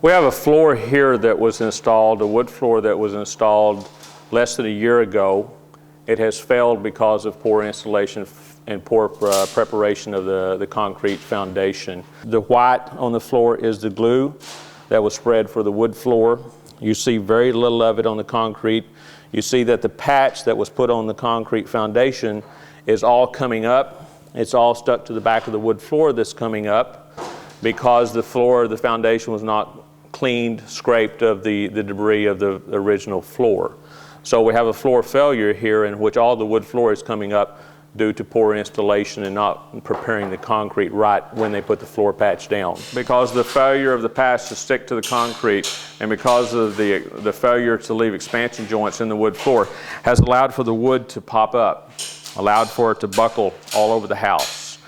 We have a floor here that was installed, a wood floor that was installed less than a year ago. It has failed because of poor installation and poor preparation of the concrete foundation. The white on the floor is the glue that was spread for the wood floor. You see very little of it on the concrete. You see that the patch that was put on the concrete foundation is all coming up. It's all stuck to the back of the wood floor that's coming up because the foundation was not cleaned, scraped of the debris of the original floor. So we have a floor failure here in which all the wood floor is coming up due to poor installation and not preparing the concrete right when they put the floor patch down. Because of the failure of the patch to stick to the concrete and because of the failure to leave expansion joints in the wood floor has allowed for the wood to pop up, allowed for it to buckle all over the house.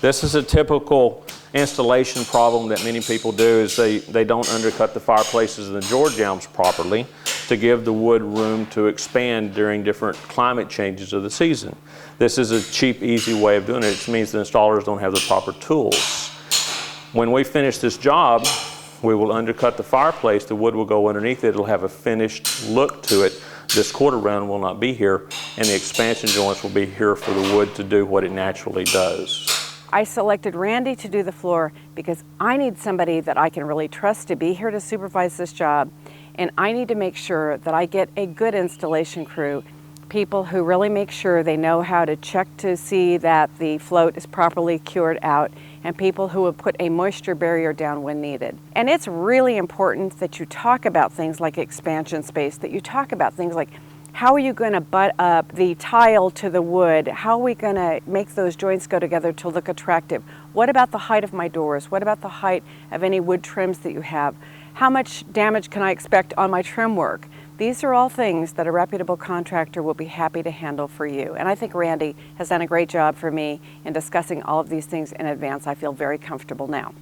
This is a typical installation problem that many people do is they don't undercut the fireplaces and the door jambs properly to give the wood room to expand during different climate changes of the season. This is a cheap, easy way of doing it. It means the installers don't have the proper tools. When we finish this job, we will undercut the fireplace, the wood will go underneath it, it'll have a finished look to it. This quarter round will not be here, and the expansion joints will be here for the wood to do what it naturally does. I selected Randy to do the floor because I need somebody that I can really trust to be here to supervise this job, and I need to make sure that I get a good installation crew, people who really make sure they know how to check to see that the float is properly cured out, and people who will put a moisture barrier down when needed. And it's really important that you talk about things like expansion space, that you talk about things like how are you going to butt up the tile to the wood? How are we going to make those joints go together to look attractive? What about the height of my doors? What about the height of any wood trims that you have? How much damage can I expect on my trim work? These are all things that a reputable contractor will be happy to handle for you. And I think Randy has done a great job for me in discussing all of these things in advance. I feel very comfortable now.